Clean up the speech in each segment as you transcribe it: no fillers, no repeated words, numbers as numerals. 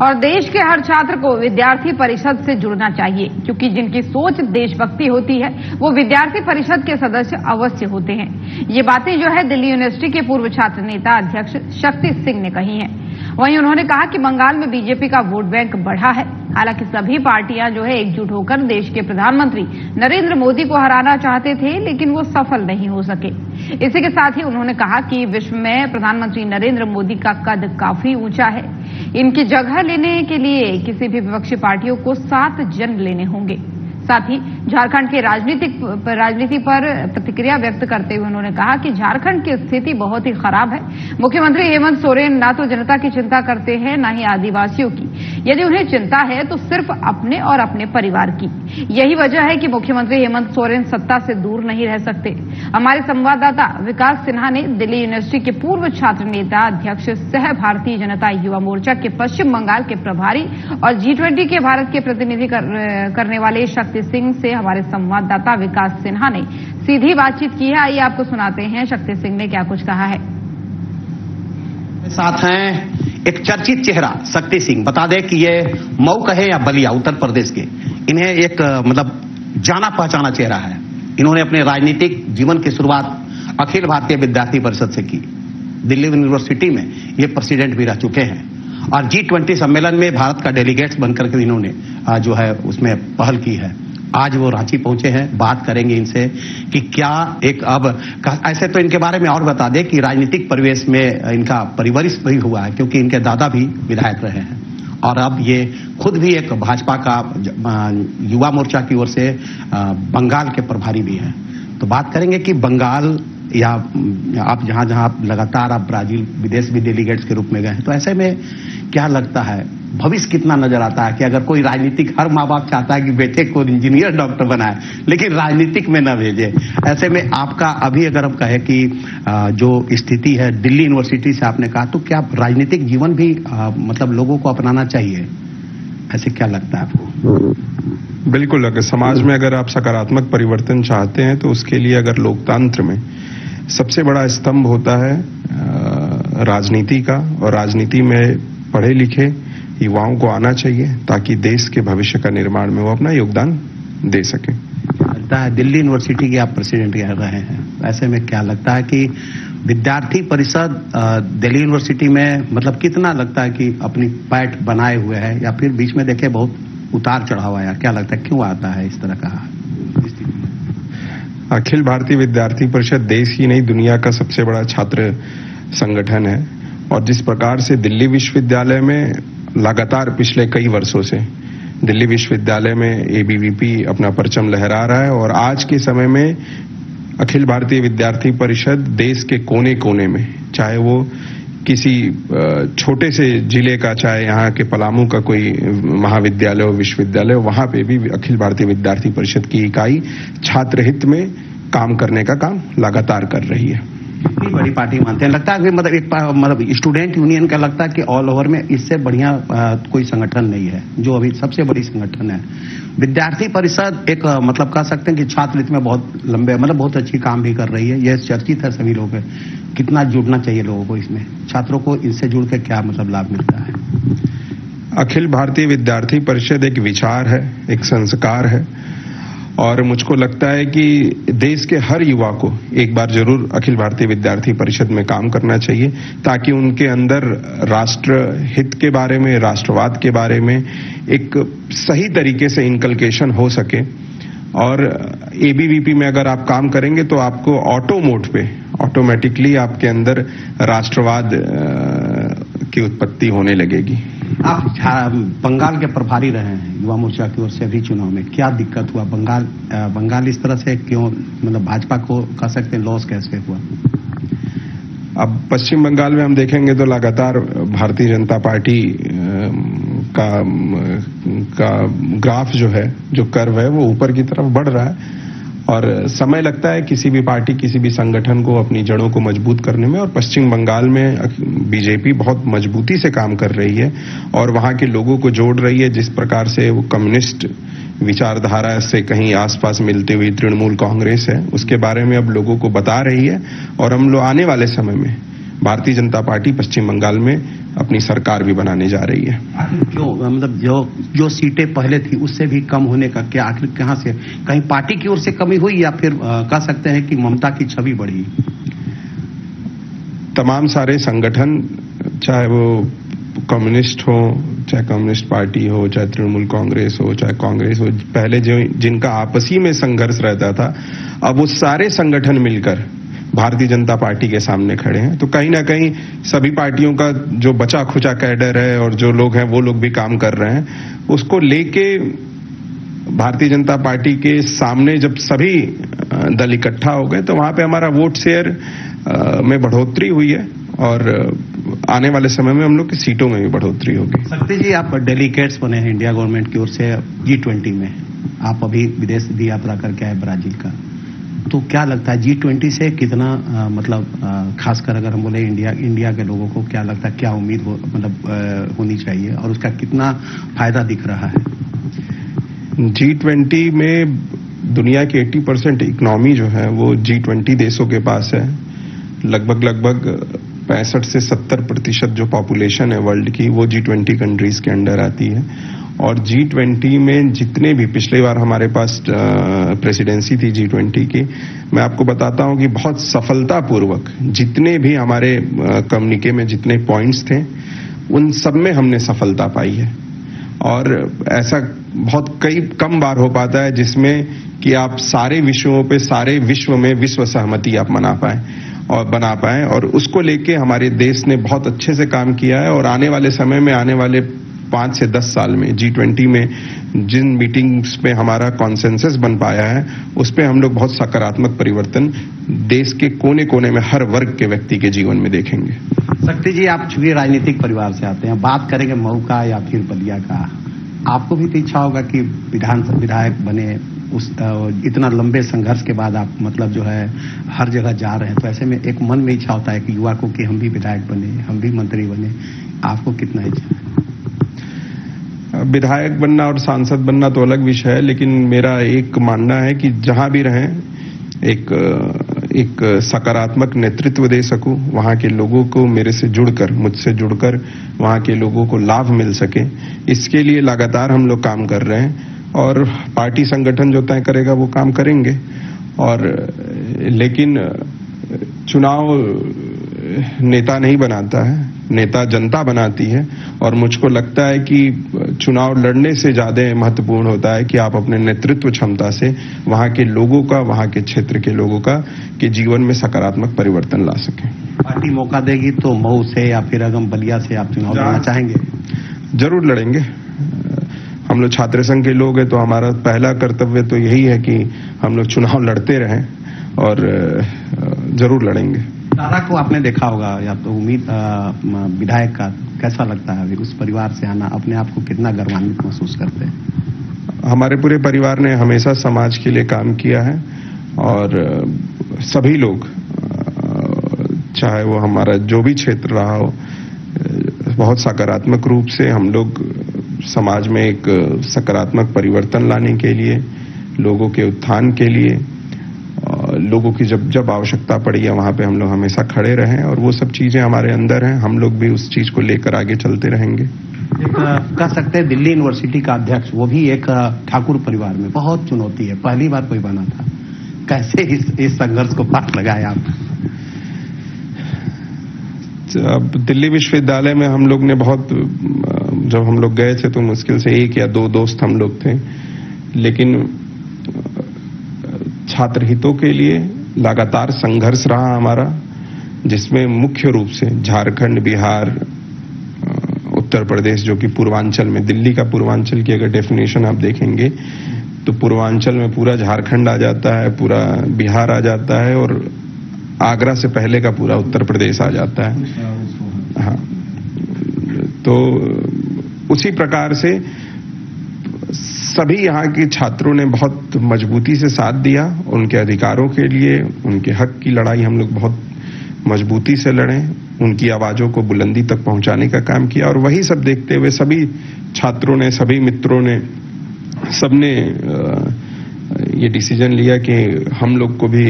और देश के हर छात्र को विद्यार्थी परिषद से जुड़ना चाहिए, क्योंकि जिनकी सोच देशभक्ति होती है वो विद्यार्थी परिषद के सदस्य अवश्य होते हैं। ये बातें जो है दिल्ली यूनिवर्सिटी के पूर्व छात्र नेता अध्यक्ष शक्ति सिंह ने कही हैं। वहीं उन्होंने कहा कि बंगाल में बीजेपी का वोट बैंक बढ़ा है। हालांकि सभी पार्टियां जो है एकजुट होकर देश के प्रधानमंत्री नरेंद्र मोदी को हराना चाहते थे, लेकिन वो सफल नहीं हो सके। इसी के साथ ही उन्होंने कहा कि विश्व में प्रधानमंत्री नरेंद्र मोदी का कद काफी ऊंचा है। इनकी जगह लेने के लिए किसी भी विपक्षी पार्टियों को 7 जन्म लेने होंगे। साथ ही झारखंड के राजनीति पर प्रतिक्रिया व्यक्त करते हुए उन्होंने कहा कि झारखंड की स्थिति बहुत ही खराब है। मुख्यमंत्री हेमंत सोरेन ना तो जनता की चिंता करते हैं, ना ही आदिवासियों की। यदि उन्हें चिंता है तो सिर्फ अपने और अपने परिवार की। यही वजह है कि मुख्यमंत्री हेमंत सोरेन सत्ता से दूर नहीं रह सकते। हमारे संवाददाता विकास सिन्हा ने दिल्ली यूनिवर्सिटी के पूर्व छात्र नेता अध्यक्ष सह भारतीय जनता युवा मोर्चा के पश्चिम बंगाल के प्रभारी और G20 के भारत के प्रतिनिधि करने वाले शक्ति सिंह से हमारे संवाददाता विकास सिन्हा ने सीधी बातचीत की है। आइए आपको सुनाते हैं शक्ति सिंह ने क्या कुछ कहा है। साथ हैं एक चर्चित चेहरा शक्ति सिंह। बता दें कि ये मऊ कहे या बलिया उत्तर प्रदेश के, इन्हें एक जाना पहचाना चेहरा है। इन्होंने अपने राजनीतिक जीवन की शुरुआत अखिल भारतीय विद्यार्थी परिषद से की। दिल्ली यूनिवर्सिटी में ये प्रेसिडेंट भी रह चुके हैं और G20 सम्मेलन में भारत का डेलीगेट्स बनकर के इन्होंने जो है उसमें पहल की है। आज वो रांची पहुंचे हैं। बात करेंगे इनसे कि क्या एक अब ऐसे तो इनके बारे में और बता दें कि राजनीतिक परिवेश में इनका परिवर्तन भी हुआ है, क्योंकि इनके दादा भी विधायक रहे हैं और अब ये खुद भी एक भाजपा का युवा मोर्चा की ओर से बंगाल के प्रभारी भी हैं। तो बात करेंगे कि बंगाल या आप जहां आप लगातार आप ब्राजील विदेश भी डेलीगेट्स के रूप में गए हैं, तो ऐसे में क्या लगता है भविष्य कितना नजर आता है कि अगर कोई राजनीतिक, हर माँ बाप चाहता है कि बेटे को इंजीनियर डॉक्टर बनाए, लेकिन राजनीतिक में न भेजे। ऐसे में आपका अभी अगर हम कहें कि जो स्थिति है दिल्ली यूनिवर्सिटी से आपने कहा, तो क्या राजनीतिक जीवन भी लोगों को अपनाना चाहिए? ऐसे क्या लगता है आपको? बिल्कुल, अगर समाज में अगर आप सकारात्मक परिवर्तन चाहते हैं तो उसके लिए अगर लोकतंत्र में सबसे बड़ा स्तंभ होता है राजनीति का, और राजनीति में पढ़े लिखे युवाओं को आना चाहिए ताकि देश के भविष्य का निर्माण में वो अपना योगदान दे सके। लगता है दिल्ली यूनिवर्सिटी के आप प्रेसिडेंट कह रहे हैं, ऐसे में क्या लगता है कि विद्यार्थी परिषद दिल्ली यूनिवर्सिटी में कितना लगता है कि अपनी पैठ बनाए हुए है, या फिर बीच में देखे बहुत उतार चढ़ाव आया? क्या लगता है क्यों आता है इस तरह का स्थिति? अखिल भारतीय विद्यार्थी परिषद देश ही नहीं दुनिया का सबसे बड़ा छात्र संगठन है, और जिस प्रकार से दिल्ली विश्वविद्यालय में लगातार पिछले कई वर्षों से दिल्ली विश्वविद्यालय में ABVP अपना परचम लहरा रहा है, और आज के समय में अखिल भारतीय विद्यार्थी परिषद देश के कोने कोने में, चाहे वो किसी छोटे से जिले का, चाहे यहाँ के पलामू का कोई महाविद्यालय हो, विश्वविद्यालय, वहां पे भी अखिल भारतीय विद्यार्थी परिषद की इकाई छात्र हित में काम करने का काम लगातार कर रही है। कितनी बड़ी पार्टी मानते हैं? लगता है कि एक स्टूडेंट यूनियन का लगता है कि ऑल ओवर में इससे बढ़िया कोई संगठन नहीं है, जो अभी सबसे बड़ी संगठन है। विद्यार्थी परिषद एक कह सकते हैं कि छात्र हित में बहुत लंबे बहुत अच्छी काम भी कर रही है। यह चर्चित है सभी लोगों पे। कितना जुड़ना चाहिए लोगों को इसमें? छात्रों को इनसे जुड़ के क्या लाभ मिलता है? अखिल भारतीय विद्यार्थी परिषद एक विचार है, एक संस्कार है, और मुझको लगता है कि देश के हर युवा को एक बार जरूर अखिल भारतीय विद्यार्थी परिषद में काम करना चाहिए, ताकि उनके अंदर राष्ट्र हित के बारे में, राष्ट्रवाद के बारे में एक सही तरीके से इनकलकेशन हो सके। और ABVP में अगर आप काम करेंगे तो आपको ऑटो मोड पे ऑटोमेटिकली आपके अंदर राष्ट्रवाद की उत्पत्ति होने लगेगी। आप बंगाल के प्रभारी रहे हैं युवा मोर्चा की ओर से अभी चुनाव में, क्या दिक्कत हुआ? बंगाल इस तरह से क्यों भाजपा को कह सकते हैं लॉस कैसे हुआ? अब पश्चिम बंगाल में हम देखेंगे तो लगातार भारतीय जनता पार्टी का ग्राफ जो है, जो कर्व है, वो ऊपर की तरफ बढ़ रहा है, और समय लगता है किसी भी पार्टी, किसी भी संगठन को अपनी जड़ों को मजबूत करने में। और पश्चिम बंगाल में बीजेपी बहुत मजबूती से काम कर रही है और वहां के लोगों को जोड़ रही है। जिस प्रकार से वो कम्युनिस्ट विचारधारा से कहीं आसपास मिलती हुई तृणमूल कांग्रेस है, उसके बारे में अब लोगों को बता रही है, और हम लोग आने वाले समय में भारतीय जनता पार्टी पश्चिम बंगाल में अपनी सरकार भी बनाने जा रही है। आखिर क्यों, मतलब जो सीटें पहले थी उससे भी कम होने का क्या, आखिर कहां से, कहीं पार्टी की ओर से कमी हुई या फिर कह सकते हैं कि ममता की छवि बढ़ी? तमाम सारे संगठन, चाहे वो कम्युनिस्ट हो, चाहे कम्युनिस्ट पार्टी हो, चाहे तृणमूल कांग्रेस हो, चाहे कांग्रेस हो, पहले जो जिनका आपसी में संघर्ष रहता था, अब वो सारे संगठन मिलकर भारतीय जनता पार्टी के सामने खड़े हैं। तो कहीं ना कहीं सभी पार्टियों का जो बचा खुचा कैडर है और जो लोग हैं वो लोग भी काम कर रहे हैं, उसको लेके भारतीय जनता पार्टी के सामने जब सभी दल इकट्ठा हो गए तो वहां पे हमारा वोट शेयर में बढ़ोतरी हुई है और आने वाले समय में हम लोग की सीटों में भी बढ़ोतरी होगी। शक्ति जी, आप डेलीगेट्स बने हैं इंडिया गवर्नमेंट की ओर से G20 में, आप अभी विदेश भी यात्रा करके आए ब्राजील का, तो क्या लगता है G20 से कितना खासकर अगर हम बोले इंडिया के लोगों को क्या लगता है, क्या उम्मीद होनी चाहिए और उसका कितना फायदा दिख रहा है? G20 में दुनिया की 80% इकोनॉमी जो है वो G20 देशों के पास है। लगभग 65 से 70% जो पॉपुलेशन है वर्ल्ड की वो G20 कंट्रीज के अंडर आती है। और G20 में जितने भी, पिछली बार हमारे पास प्रेसिडेंसी थी G20 की, मैं आपको बताता हूं कि बहुत सफलतापूर्वक जितने भी हमारे कम्युनिके में जितने पॉइंट्स थे उन सब में हमने सफलता पाई है। और ऐसा बहुत कम बार हो पाता है जिसमें कि आप सारे विषयों पे, सारे विश्व में विश्व सहमति आप बना पाए और उसको लेके हमारे देश ने बहुत अच्छे से काम किया है। और आने वाले समय में, आने वाले 5 से 10 साल में G20 में जिन मीटिंग्स पे हमारा कॉन्सेंसस बन पाया है उस पे हम लोग बहुत सकारात्मक परिवर्तन देश के कोने कोने में हर वर्ग के व्यक्ति के जीवन में देखेंगे। शक्ति जी, आप चूंकि राजनीतिक परिवार से आते हैं, बात करेंगे मऊ का या फिर बलिया का, आपको भी तो इच्छा होगा कि विधायक बने, उस इतना लंबे संघर्ष के बाद आप जो है हर जगह जा रहे हैं, तो ऐसे में एक मन में इच्छा होता है कि युवा को कि हम भी विधायक बने, हम भी मंत्री बने, आपको कितना इच्छा है? विधायक बनना और सांसद बनना तो अलग विषय है, लेकिन मेरा एक मानना है कि जहां भी रहें एक सकारात्मक नेतृत्व दे सकूं, वहां के लोगों को मुझसे जुड़कर वहां के लोगों को लाभ मिल सके, इसके लिए लगातार हम लोग काम कर रहे हैं। और पार्टी संगठन जो तय करेगा वो काम करेंगे। और लेकिन चुनाव नेता नहीं बनाता है, नेता जनता बनाती है। और मुझको लगता है कि चुनाव लड़ने से ज्यादा महत्वपूर्ण होता है कि आप अपने नेतृत्व क्षमता से वहां के लोगों का, वहां के क्षेत्र के लोगों का के जीवन में सकारात्मक परिवर्तन ला सके। पार्टी मौका देगी तो मऊ से या फिर अगम बलिया से आप चुनाव लड़ना चाहेंगे? जरूर लड़ेंगे। हम लोग छात्र संघ के लोग हैं तो हमारा पहला कर्तव्य तो यही है कि हम लोग चुनाव लड़ते रहें और जरूर लड़ेंगे। तारा को आपने देखा होगा, या तो उम्मीद विधायक का कैसा लगता है? उस परिवार से आना, अपने आप को कितना गर्वान्वित महसूस करते हैं? हमारे पूरे परिवार ने हमेशा समाज के लिए काम किया है और सभी लोग, चाहे वो हमारा जो भी क्षेत्र रहा हो, बहुत सकारात्मक रूप से हम लोग समाज में एक सकारात्मक परिवर्तन लाने के लिए, लोगों के उत्थान के लिए, लोगों की जब आवश्यकता पड़ी है वहां पे हम लोग हमेशा खड़े रहे और वो सब चीजें हमारे अंदर हैं। हम लोग भी उस चीज को लेकर आगे चलते रहेंगे। एक कह सकते हैं दिल्ली यूनिवर्सिटी का अध्यक्ष, वो भी एक ठाकुर परिवार में, बहुत चुनौती है, पहली बार कोई बना था। कैसे इस संघर्ष को पार लगाए आप? अब दिल्ली विश्वविद्यालय में हम लोग ने जब हम लोग गए थे तो मुश्किल से 1 या 2 दोस्त हम लोग थे, लेकिन छात्र हितों के लिए लगातार संघर्ष रहा हमारा, जिसमें मुख्य रूप से झारखंड, बिहार, उत्तर प्रदेश, जो कि पूर्वांचल में, दिल्ली का पूर्वांचल की अगर डेफिनेशन आप देखेंगे तो पूर्वांचल में पूरा झारखंड आ जाता है, पूरा बिहार आ जाता है और आगरा से पहले का पूरा उत्तर प्रदेश आ जाता है। हाँ, तो उसी प्रकार से सभी यहाँ के छात्रों ने बहुत मजबूती से साथ दिया। उनके अधिकारों के लिए, उनके हक की लड़ाई हम लोग बहुत मजबूती से लड़े, उनकी आवाजों को बुलंदी तक पहुंचाने का काम किया। और वही सब देखते हुए सभी छात्रों ने, सभी मित्रों ने, सबने ये डिसीजन लिया कि हम लोग को भी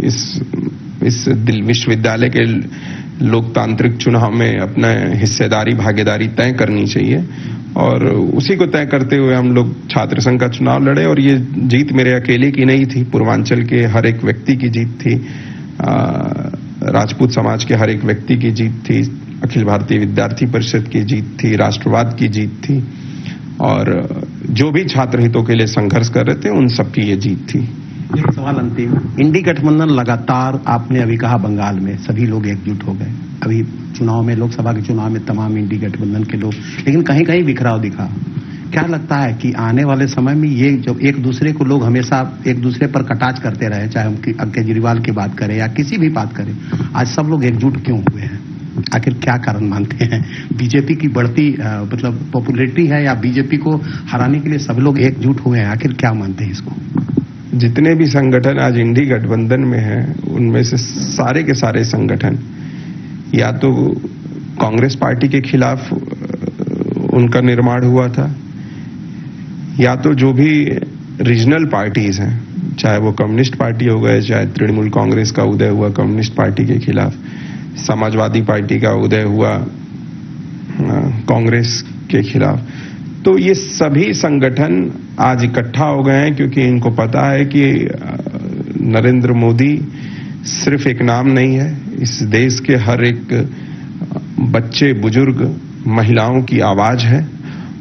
इस विश्वविद्यालय के लोकतांत्रिक चुनाव में अपना हिस्सेदारी भागीदारी तय करनी चाहिए और उसी को तय करते हुए हम लोग छात्र संघ का चुनाव लड़े और ये जीत मेरे अकेले की नहीं थी, पूर्वांचल के हर एक व्यक्ति की जीत थी, राजपूत समाज के हर एक व्यक्ति की जीत थी, अखिल भारतीय विद्यार्थी परिषद की जीत थी, राष्ट्रवाद की जीत थी और जो भी छात्र हितों के लिए संघर्ष कर रहे थे उन सबकी ये जीत थी। एक सवाल अंतिम, इंडी गठबंधन लगातार, आपने अभी कहा बंगाल में सभी लोग एकजुट हो गए, अभी चुनाव में, लोकसभा के चुनाव में तमाम इंडी गठबंधन के लोग, लेकिन कहीं कहीं बिखराव दिखा। क्या लगता है कि आने वाले समय में ये जब एक दूसरे को लोग हमेशा एक दूसरे पर कटाच करते रहे, चाहे हम केजरीवाल की बात करें या किसी भी बात करें, आज सब लोग एकजुट क्यों हुए हैं? आखिर क्या कारण मानते हैं? बीजेपी की बढ़ती मतलब पॉपुलैरिटी है या बीजेपी को हराने के लिए सब लोग एकजुट हुए हैं? आखिर क्या मानते हैं इसको? जितने भी संगठन आज इंडी गठबंधन में हैं, उनमें से सारे के सारे संगठन या तो कांग्रेस पार्टी के खिलाफ उनका निर्माण हुआ था या तो जो भी रीजनल पार्टीज हैं, चाहे वो कम्युनिस्ट पार्टी हो गए, चाहे तृणमूल कांग्रेस का उदय हुआ कम्युनिस्ट पार्टी के खिलाफ, समाजवादी पार्टी का उदय हुआ कांग्रेस के खिलाफ, तो ये सभी संगठन आज इकट्ठा हो गए हैं क्योंकि इनको पता है कि नरेंद्र मोदी सिर्फ एक नाम नहीं है, इस देश के हर एक बच्चे, बुजुर्ग, महिलाओं की आवाज है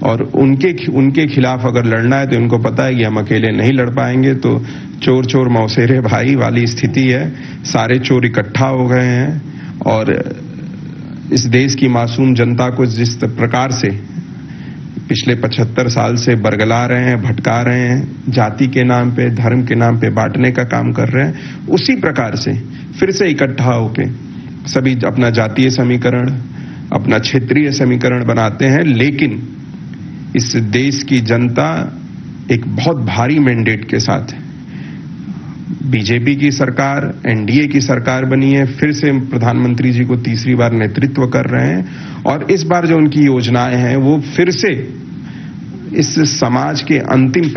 और उनके खिलाफ अगर लड़ना है तो इनको पता है कि हम अकेले नहीं लड़ पाएंगे। तो चोर चोर मौसेरे भाई वाली स्थिति है, सारे चोर इकट्ठा हो गए हैं और इस देश की मासूम जनता को जिस प्रकार से पिछले 75 साल से बरगला रहे हैं, भटका रहे हैं, जाति के नाम पे, धर्म के नाम पे बांटने का काम कर रहे हैं, उसी प्रकार से फिर से इकट्ठा होके सभी अपना जातीय समीकरण, अपना क्षेत्रीय समीकरण बनाते हैं। लेकिन इस देश की जनता एक बहुत भारी मैंडेट के साथ है, बीजेपी की सरकार, एनडीए की सरकार बनी है, फिर से प्रधानमंत्री जी को तीसरी बार नेतृत्व कर रहे हैं और इस बार जो उनकी योजनाएं हैं वो फिर से इस समाज के अंतिम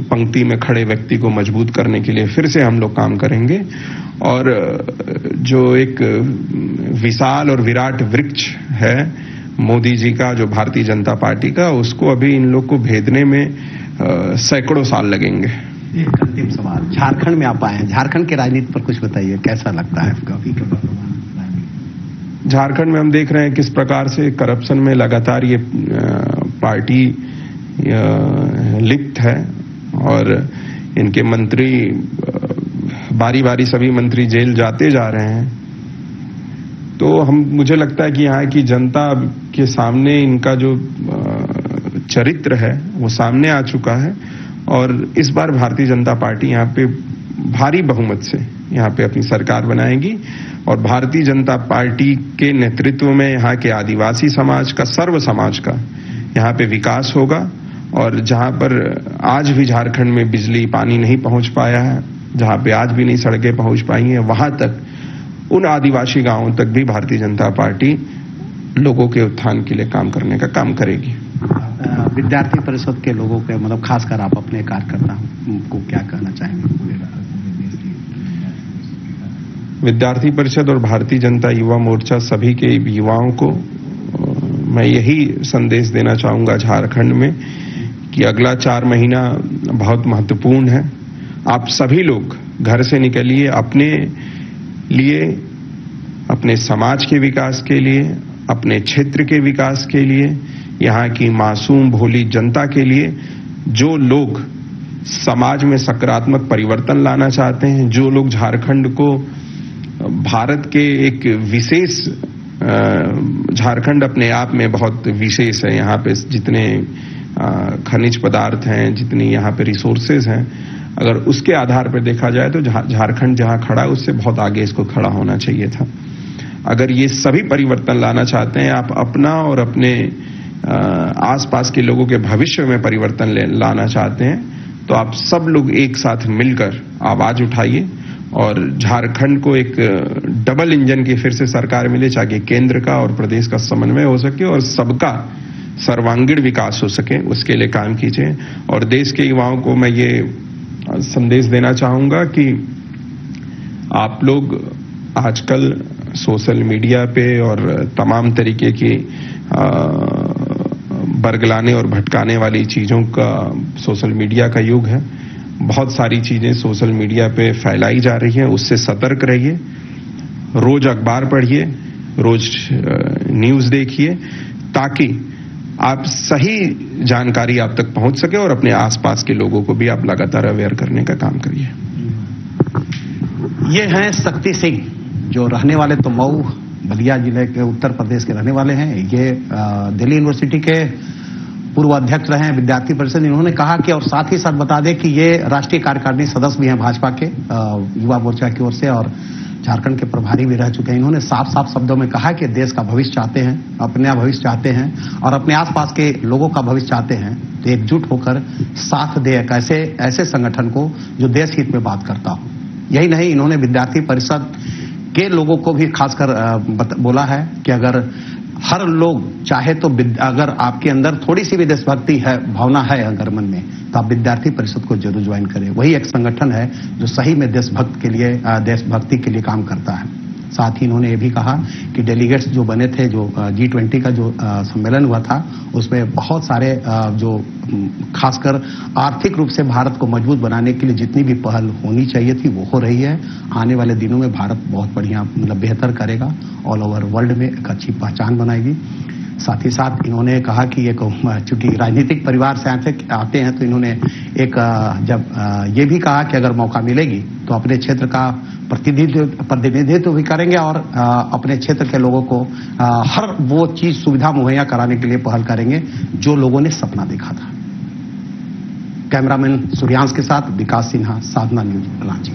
पंक्ति में खड़े व्यक्ति को मजबूत करने के लिए फिर से हम लोग काम करेंगे और जो एक विशाल और विराट वृक्ष है मोदी जी का, जो भारतीय जनता पार्टी का, उसको अभी इन लोग को भेदने में सैकड़ों साल लगेंगे। एक अंतिम सवाल, झारखंड में आप आए हैं, झारखंड के राजनीति पर कुछ बताइए, कैसा लगता है आपका अभी का? झारखंड में हम देख रहे हैं किस प्रकार से करप्शन में लगातार ये पार्टी लिप्त है और इनके मंत्री बारी बारी सभी मंत्री जेल जाते जा रहे हैं। तो मुझे लगता है कि यहाँ की जनता के सामने इनका जो चरित्र है वो सामने आ चुका है और इस बार भारतीय जनता पार्टी यहाँ पे भारी बहुमत से यहाँ पे अपनी सरकार बनाएगी और भारतीय जनता पार्टी के नेतृत्व में यहाँ के आदिवासी समाज का, सर्व समाज का यहाँ पे विकास होगा और जहाँ पर आज भी झारखंड में बिजली पानी नहीं पहुंच पाया है, जहाँ पे आज भी नहीं सड़कें पहुंच पाई हैं, वहां तक उन आदिवासी गांवों तक भी भारतीय जनता पार्टी लोगों के उत्थान के लिए काम करने का काम करेगी। विद्यार्थी परिषद के लोगों के, मतलब खासकर आप अपने कार्यकर्ता को क्या कहना चाहेंगे? विद्यार्थी परिषद और भारतीय जनता युवा मोर्चा सभी के युवाओं को मैं यही संदेश देना चाहूंगा झारखंड में कि अगला 4 महीना बहुत महत्वपूर्ण है। आप सभी लोग घर से निकलिए, अपने लिए, अपने समाज के विकास के लिए, अपने क्षेत्र के विकास के लिए, यहाँ की मासूम भोली जनता के लिए। जो लोग समाज में सकारात्मक परिवर्तन लाना चाहते हैं, जो लोग झारखंड को भारत के एक विशेष, झारखंड अपने आप में बहुत विशेष है, यहाँ पे जितने खनिज पदार्थ हैं, जितनी यहाँ पे रिसोर्सेज हैं, अगर उसके आधार पर देखा जाए तो झारखंड जहां खड़ा है उससे बहुत आगे इसको खड़ा होना चाहिए था। अगर ये सभी परिवर्तन लाना चाहते हैं, आप अपना और अपने आसपास के लोगों के भविष्य में परिवर्तन लाना चाहते हैं, तो आप सब लोग एक साथ मिलकर आवाज उठाइए और झारखंड को एक डबल इंजन की फिर से सरकार मिले, ताकि केंद्र का और प्रदेश का समन्वय हो सके और सबका सर्वांगीण विकास हो सके, उसके लिए काम कीजिए। और देश के युवाओं को मैं ये संदेश देना चाहूंगा कि आप लोग आजकल सोशल मीडिया पे और तमाम तरीके की बरगलाने और भटकाने वाली चीजों का सोशल मीडिया का युग है। बहुत सारी चीजें सोशल मीडिया पे फैलाई जा रही हैं, उससे सतर्क रहिए। रोज अखबार पढ़िए, रोज न्यूज देखिए, ताकि आप सही जानकारी आप तक पहुंच सके और अपने आसपास के लोगों को भी आप लगातार अवेयर करने का काम करिए। ये हैं शक्ति सिंह, जो रहने वाले तो मऊ बलिया जिले के उत्तर प्रदेश के रहने वाले हैं। ये दिल्ली यूनिवर्सिटी के पूर्व अध्यक्ष रहे हैं विद्यार्थी परिषद। इन्होंने कहा कि और साथ ही साथ बता दें कि ये राष्ट्रीय कार्यकारिणी सदस्य भी हैं भाजपा के युवा मोर्चा की ओर से और झारखंड के प्रभारी भी रह चुके हैं। इन्होंने साफ साफ शब्दों में कहा कि देश का भविष्य चाहते हैं, अपना भविष्य चाहते हैं और अपने आसपास के लोगों का भविष्य चाहते हैं, तो एकजुट होकर साथ दे एक ऐसे संगठन को जो देश हित में बात करता हो। यही नहीं, इन्होंने विद्यार्थी परिषद के लोगों को भी खासकर बोला है कि अगर हर लोग चाहे तो अगर आपके अंदर थोड़ी सी भी देशभक्ति है, भावना है अगर मन में, तो आप विद्यार्थी परिषद को जरूर ज्वाइन करें। वही एक संगठन है जो सही में देशभक्ति के लिए काम करता है। साथ ही इन्होंने ये भी कहा कि डेलीगेट्स जो बने थे, जो G20 का जो सम्मेलन हुआ था, उसमें बहुत सारे जो खासकर आर्थिक रूप से भारत को मजबूत बनाने के लिए जितनी भी पहल होनी चाहिए थी वो हो रही है। आने वाले दिनों में भारत बहुत बढ़िया बेहतर करेगा, ऑल ओवर वर्ल्ड में एक अच्छी पहचान बनाएगी। साथ ही साथ इन्होंने कहा कि एक चूंकि राजनीतिक परिवार से आते हैं तो इन्होंने एक जब ये भी कहा कि अगर मौका मिलेगी तो अपने क्षेत्र का प्रतिनिधित्व भी करेंगे और अपने क्षेत्र के लोगों को हर वो चीज सुविधा मुहैया कराने के लिए पहल करेंगे जो लोगों ने सपना देखा था। कैमरामैन सूर्यांश के साथ विकास सिन्हा, साधना न्यूज, रांची।